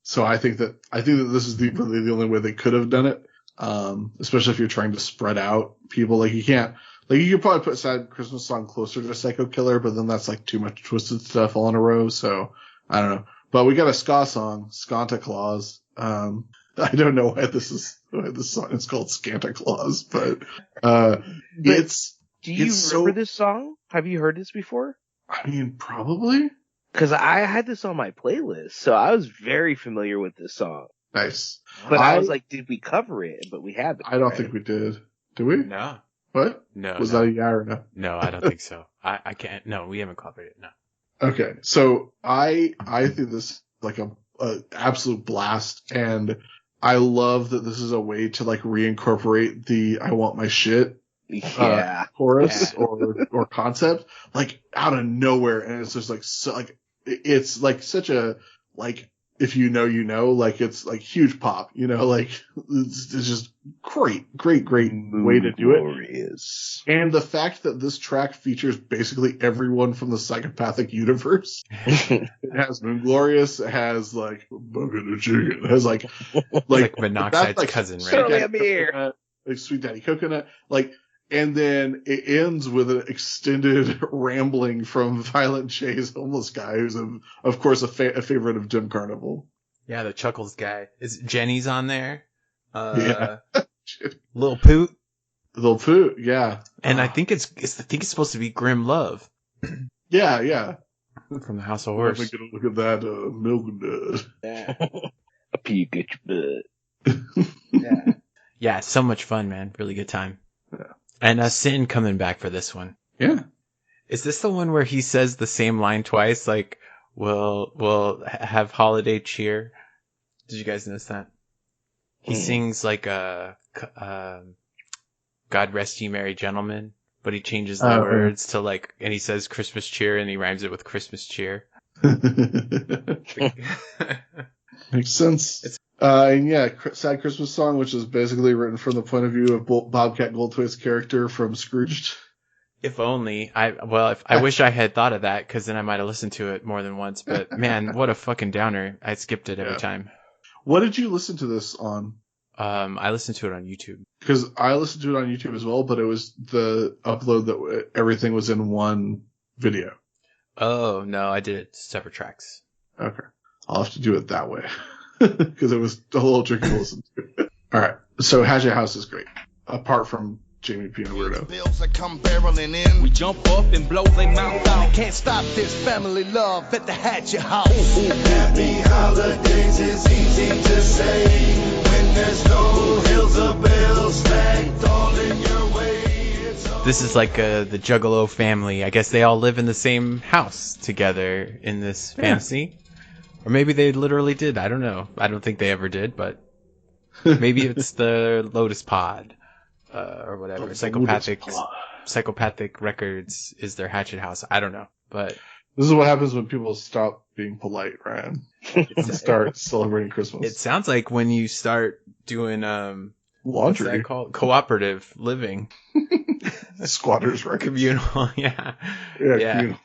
S2: So I think that this is really the only way they could have done it. Especially if you're trying to spread out people, like you can't. Like, you could probably put Sad Christmas Song closer to Psycho Killer, but then that's like too much twisted stuff all in a row, so I don't know. But we got a ska song, Skanta Claus. I don't know why this song is called Skanta Claus, but it's.
S3: Do you remember this song? Have you heard this before?
S2: I mean, probably.
S3: Because I had this on my playlist, so I was very familiar with this song.
S2: Nice.
S3: But I was like, did we cover it? But we haven't.
S2: I don't think we did. Did we?
S4: No.
S2: What?
S4: No.
S2: Was that a yeah or no?
S4: No, I don't think so. I can't. No, we haven't covered it. No.
S2: Okay. So I think this is like a absolute blast, and I love that this is a way to like reincorporate the "I want my shit" chorus or concept like out of nowhere, and it's just like it's like such a like if you know, you know, like it's like huge pop, you know, like it's just great way to do it.
S3: Glorious.
S2: And the fact that this track features basically everyone from the Psychopathic universe. It has Moon Glorious, it has like Bucket of Chicken, it has like
S4: Monoxide's cousin, right?
S3: Shirley Amir.
S2: Like Sweet Daddy Coconut, like, and then it ends with an extended rambling from Violent J's homeless guy, who's of course a favorite of Dim Carnival.
S4: Yeah, the Chuckles guy. Is Jenny's on there?
S2: Yeah.
S4: Lil Poot.
S2: Lil Poot, yeah.
S4: And I think it's supposed to be Grim Love.
S2: Yeah.
S4: From the House of Horrors.
S2: Let me get a look at that milk dud.
S3: A peek at your butt.
S4: Yeah. Yeah, so much fun, man. Really good time.
S2: Yeah.
S4: And Sin coming back for this one.
S2: Yeah.
S4: Is this the one where he says the same line twice? Like, we'll have holiday cheer. Did you guys notice that? He sings like God rest ye merry gentlemen, but he changes the words to like, and he says Christmas cheer and he rhymes it with Christmas cheer.
S2: Makes sense. And yeah, Sad Christmas Song, which is basically written from the point of view of Bobcat Goldthwait's character from Scrooged.
S4: If only. I wish I had thought of that, because then I might have listened to it more than once. But man, what a fucking downer. I skipped it every time.
S2: What did you listen to this on?
S4: I listened to it on YouTube.
S2: Because I listened to it on YouTube as well, but it was the upload that everything was in one video.
S4: Oh, no, I did it separate tracks.
S2: Okay. I'll have to do it that way. Because it was a little tricky to listen to. Alright, so Hatchet House is great. Apart from Jamie P. and Weirdo.
S5: Bills that come barreling in. We jump up and blow their mouth out. Can't stop this family love at the Hatchet House. Happy holidays is easy to say when there's no hills of bells stacked all in your way.
S4: This is like the Juggalo family. I guess they all live in the same house together in this fantasy. Or maybe they literally did. I don't know. I don't think they ever did, but maybe it's the Lotus Pod. Or whatever. Psychopathic Records is their Hatchet House. I don't know, but
S2: this is what happens when people stop being polite, Ryan, and start celebrating Christmas.
S4: It sounds like when you start doing
S2: laundry.
S4: What's that called? Cooperative living.
S2: Squatters' records.
S4: Communal, yeah.
S2: Communal.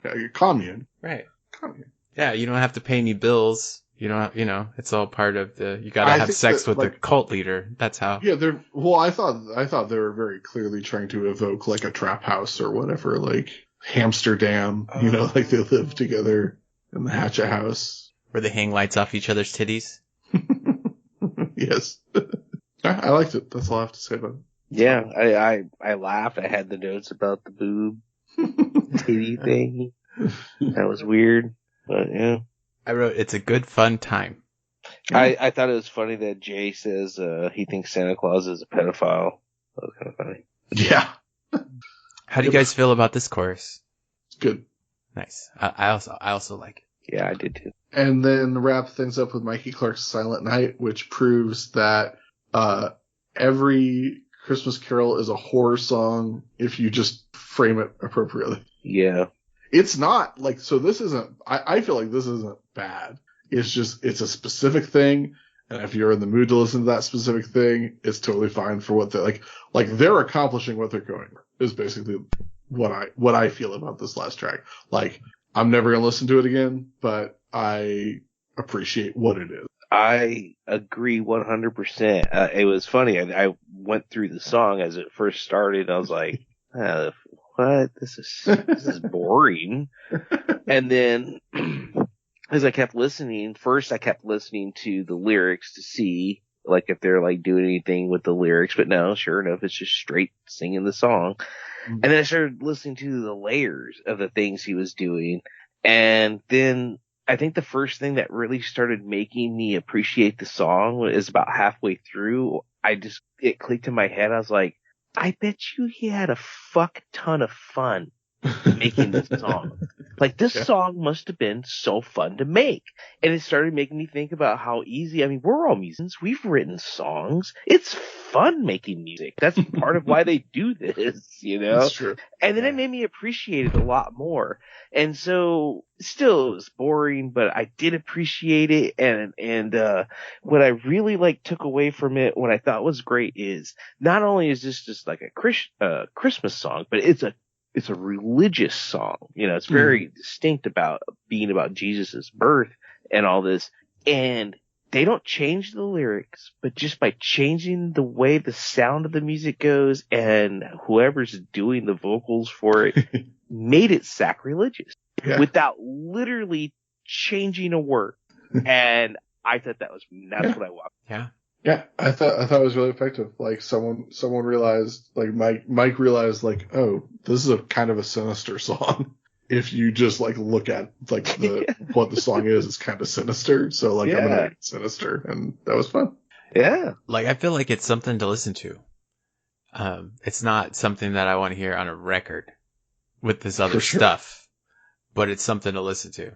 S2: Yeah, your commune.
S4: Right.
S2: Commune.
S4: Yeah, you don't have to pay any bills. You don't, it's all part of you gotta have sex with the cult leader. That's how.
S2: Yeah, I thought they were very clearly trying to evoke like a trap house or whatever, like Hamsterdam, like they live together in the Hatchet House.
S4: Where they hang lights off each other's titties.
S2: Yes. I liked it. That's all I have to say about it.
S3: Yeah, I laughed. I had the notes about the boob titty thing. That was weird, but yeah.
S4: I wrote, it's a good, fun time.
S3: I thought it was funny that Jay says he thinks Santa Claus is a pedophile. That was kind of funny.
S2: Yeah.
S4: How do you guys feel about this chorus?
S2: It's good.
S4: Nice. I also like it.
S3: Yeah, I did too.
S2: And then wrap things up with Mikey Clark's Silent Night, which proves that every Christmas Carol is a horror song if you just frame it appropriately.
S3: Yeah.
S2: It's not like, so this isn't, I feel like this isn't bad. It's just, it's a specific thing. And if you're in the mood to listen to that specific thing, it's totally fine for what they're like they're accomplishing what they're going for, is basically what I feel about this last track. Like, I'm never going to listen to it again, but I appreciate what it is.
S3: I agree 100%. It was funny. I went through the song as it first started. I was like, what? This is boring. And then as I kept listening, first I kept listening to the lyrics to see like if they're like doing anything with the lyrics, but no, sure enough, it's just straight singing the song. Mm-hmm. And then I started listening to the layers of the things he was doing. And then I think the first thing that really started making me appreciate the song is about halfway through. It clicked in my head. I was like, I bet you he had a fuck ton of fun making this song. Like, this song must have been so fun to make. And it started making me think about how easy, I mean, we're all musicians. We've written songs. It's fun making music. That's part of why they do this, you know?
S2: That's true.
S3: And then it made me appreciate it a lot more. And so, still, it was boring, but I did appreciate it. And what I really, like, took away from it, what I thought was great is, not only is this just like a Christmas song, but it's a religious song. You know, it's very distinct about being about Jesus' birth and all this. And they don't change the lyrics, but just by changing the way the sound of the music goes and whoever's doing the vocals for it made it sacrilegious without literally changing a word. And I thought that's what I want.
S4: Yeah.
S2: Yeah, I thought it was really effective. Like someone realized, like Mike realized, like, oh, this is a kind of a sinister song. If you just like look at like what the song is, it's kind of sinister. So like I'm gonna make it sinister, and that was fun.
S3: Yeah,
S4: like I feel like it's something to listen to. It's not something that I want to hear on a record with this other stuff, but it's something to listen to.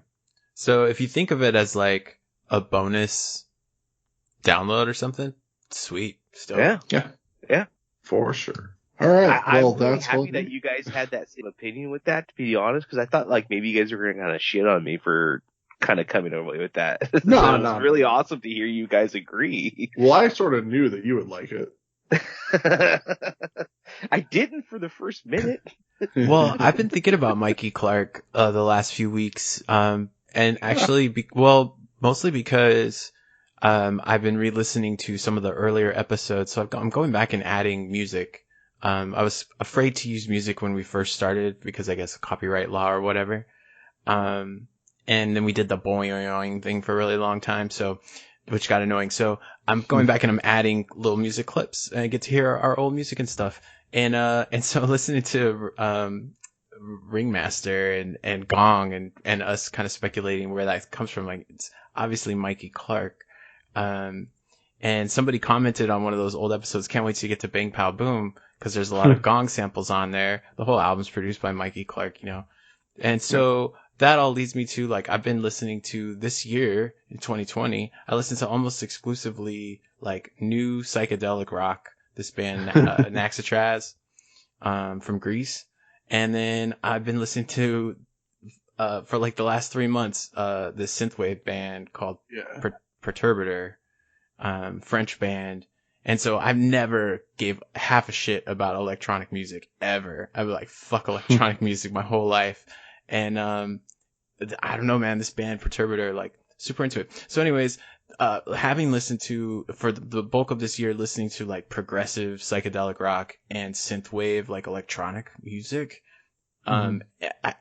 S4: So if you think of it as like a bonus download or something, sweet. Still.
S2: Yeah, for sure. All right.
S3: I'm really happy that you guys had that same opinion with that, to be honest, because I thought like maybe you guys were going to kind of shit on me for kind of coming over with that.
S2: No,
S3: It's really awesome to hear you guys agree.
S2: Well, I sort of knew that you would like it.
S3: I didn't for the first minute.
S4: Well, I've been thinking about Mikey Clark the last few weeks, and actually, mostly because I've been re-listening to some of the earlier episodes, so I'm going back and adding music. I was afraid to use music when we first started because I guess copyright law or whatever. And then we did the boing thing for a really long time, which got annoying. So I'm going back and I'm adding little music clips and I get to hear our old music and stuff. And so listening to, Ringmaster and Gong and us kind of speculating where that comes from, like, it's obviously Mikey Clark. And somebody commented on one of those old episodes, can't wait to get to Bang Pow Boom, because there's a lot of Gong samples on there. The whole album's produced by Mikey Clark, you know. And so that all leads me to, like, I've been listening to this year, in 2020, I listened to almost exclusively, like, new psychedelic rock, this band, Naxatraz, from Greece. And then I've been listening to, for like the last 3 months, this synthwave band called Perturbator, French band. And so I've never gave half a shit about electronic music ever. I've been like, fuck electronic music my whole life. And, I don't know, man, this band Perturbator, like, super into it. So anyways, having listened to, for the bulk of this year, listening to like progressive psychedelic rock and synthwave, like electronic music,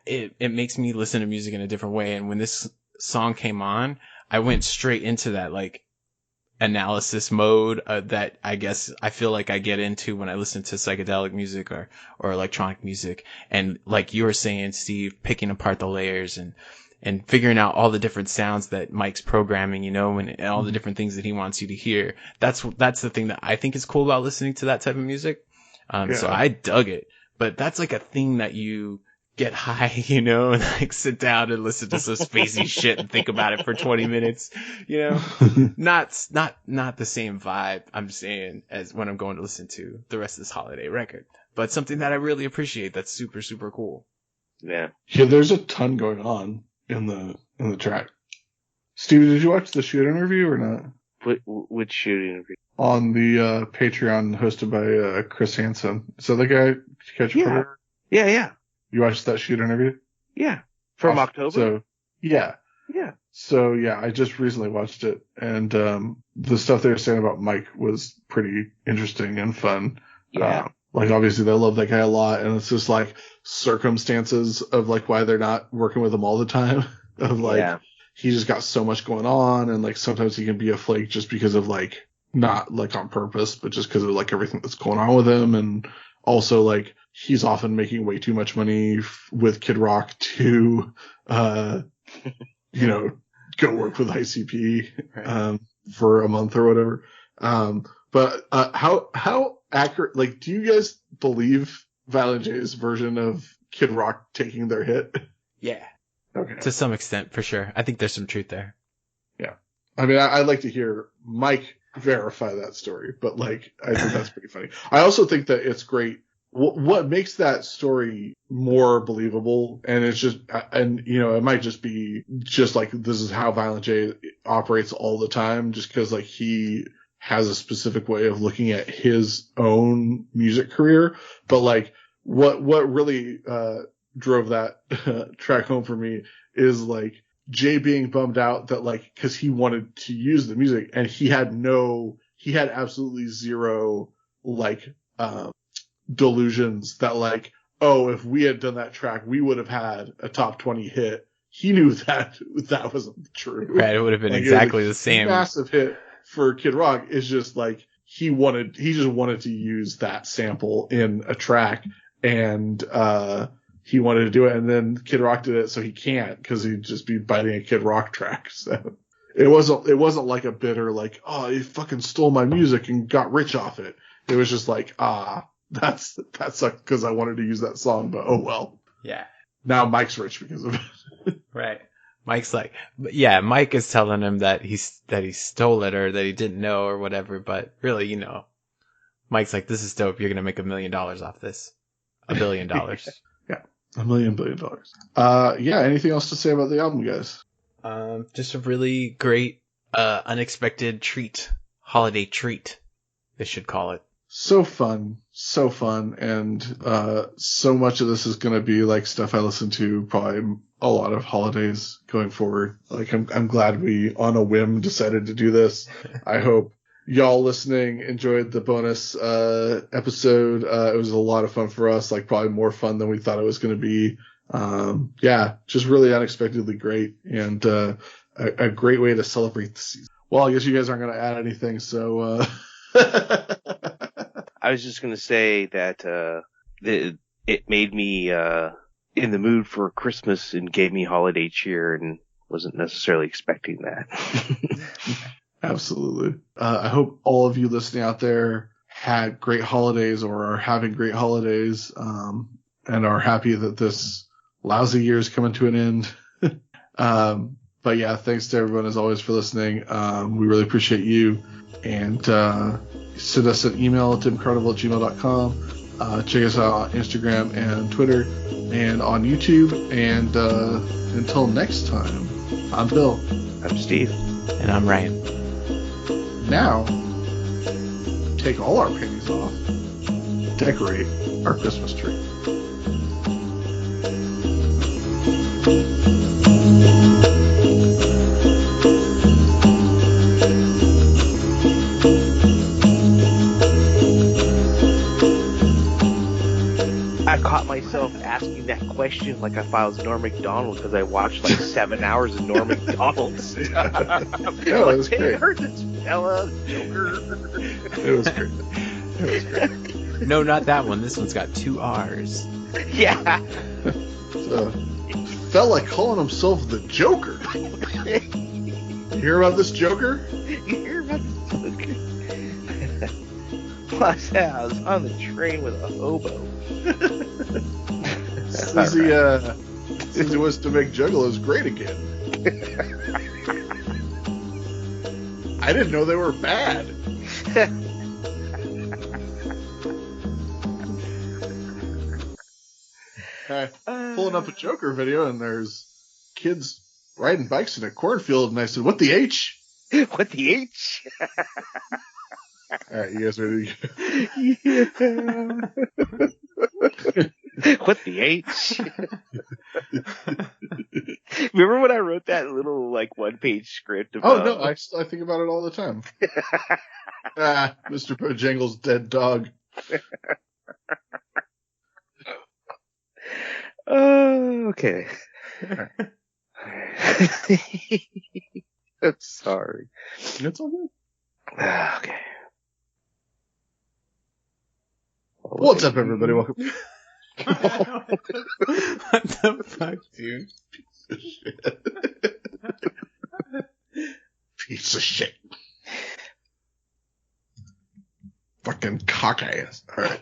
S4: it makes me listen to music in a different way. And when this song came on, I went straight into that, like, analysis mode that I guess I feel like I get into when I listen to psychedelic music or electronic music. And like you were saying, Steve, picking apart the layers and figuring out all the different sounds that Mike's programming, you know, and all the different things that he wants you to hear. That's the thing that I think is cool about listening to that type of music. So I dug it, but that's like a thing that you get high, you know, and like sit down and listen to some spacey shit and think about it for 20 minutes, you know. Not the same vibe, I'm saying, as when I'm going to listen to the rest of this holiday record, but something that I really appreciate. That's super, super cool.
S2: Yeah, there's a ton going on in the track. Steve, did you watch the shoot interview or not?
S3: Which shoot interview?
S2: On the Patreon hosted by Chris Hansen. So the guy, did you catch it?
S3: Yeah.
S2: You watched that shoot interview?
S3: Yeah. From October?
S2: So, yeah.
S3: Yeah.
S2: So, yeah, I just recently watched it, and the stuff they were saying about Mike was pretty interesting and fun.
S3: Yeah.
S2: Like, obviously, they love that guy a lot, and it's just, like, circumstances of, like, why they're not working with him all the time. Of, like, he just got so much going on, and, like, sometimes he can be a flake just because of, like, not, like, on purpose, but just because of, like, everything that's going on with him, and also, like, he's often making way too much money with Kid Rock to, you know, go work with ICP, for a month or whatever. But how accurate, like, do you guys believe Violent J's version of Kid Rock taking their hit?
S4: Yeah.
S2: Okay.
S4: To some extent, for sure. I think there's some truth there.
S2: Yeah. I mean, I'd like to hear Mike verify that story, but like, I think that's pretty funny. I also think that it's great. What makes that story more believable, and it's just, and you know, it might just be just like, this is how Violent J operates all the time, just because like he has a specific way of looking at his own music career. But like, what really drove that track home for me is like Jay being bummed out that like, cause he wanted to use the music and he had absolutely zero like delusions that like, oh, if we had done that track, we would have had a top 20 hit. He knew that wasn't true.
S4: Right. It would have been like, exactly the same.
S2: Massive hit for Kid Rock is just like, he just wanted to use that sample in a track, and he wanted to do it, and then Kid Rock did it, so he can't, because he'd just be biting a Kid Rock track. So it wasn't like a bitter like, oh, he fucking stole my music and got rich off it. It was just like, that sucked because I wanted to use that song, but oh well.
S4: Yeah.
S2: Now Mike's rich because of it.
S4: Right. Mike's like, yeah, Mike is telling him that he stole it or that he didn't know or whatever, but really, you know, Mike's like, this is dope. You're going to make $1 million off this. $1 billion.
S2: Yeah. $1 billion. Yeah. Anything else to say about the album, guys?
S4: Just a really great, unexpected treat, holiday treat, they should call it.
S2: So fun, and so much of this is going to be like stuff I listen to probably a lot of holidays going forward. Like I'm glad we on a whim decided to do this. I hope y'all listening enjoyed the bonus episode. It was a lot of fun for us, like probably more fun than we thought it was going to be. Yeah, just really unexpectedly great, and a great way to celebrate the season. Well, I guess you guys aren't going to add anything, so
S3: I was just going to say that it made me in the mood for Christmas and gave me holiday cheer, and wasn't necessarily expecting that.
S2: Absolutely. I hope all of you listening out there had great holidays or are having great holidays, and are happy that this lousy year is coming to an end. But yeah, thanks to everyone as always for listening. We really appreciate you. And send us an email at dimcarnival@gmail.com. Check us out on Instagram and Twitter and on YouTube. And until next time, I'm Bill.
S3: I'm Steve.
S4: And I'm Ryan.
S2: Now, take all our panties off. Decorate our Christmas tree.
S3: I caught myself asking that question like if I was Norm Macdonald, because I watched like 7 hours of Norm Macdonald's.
S2: Yeah, it was great.
S3: I heard this fella, Joker.
S2: It was great.
S4: No, not that one. This one's got 2 R's.
S3: Yeah.
S2: So, fella calling himself the Joker. You hear about this Joker?
S3: You hear about this Joker? Plus, I was on the train with a hobo.
S2: Susie wants to make Juggalos great again. I didn't know they were bad. Pulling up a Joker video, and there's kids riding bikes in a cornfield, and I said, "What the H?"
S3: What the H?
S2: All right, you guys ready?
S3: Yeah. What the H? Remember when I wrote that little like 1-page script about...
S2: Oh no, I think about it all the time. Mr. Bojangles' dead dog.
S3: Okay. I'm sorry.
S2: It's all good.
S3: Okay.
S2: What's up, everybody? Welcome.
S4: What the fuck, dude?
S2: Piece of shit. Fucking cock ass. All right.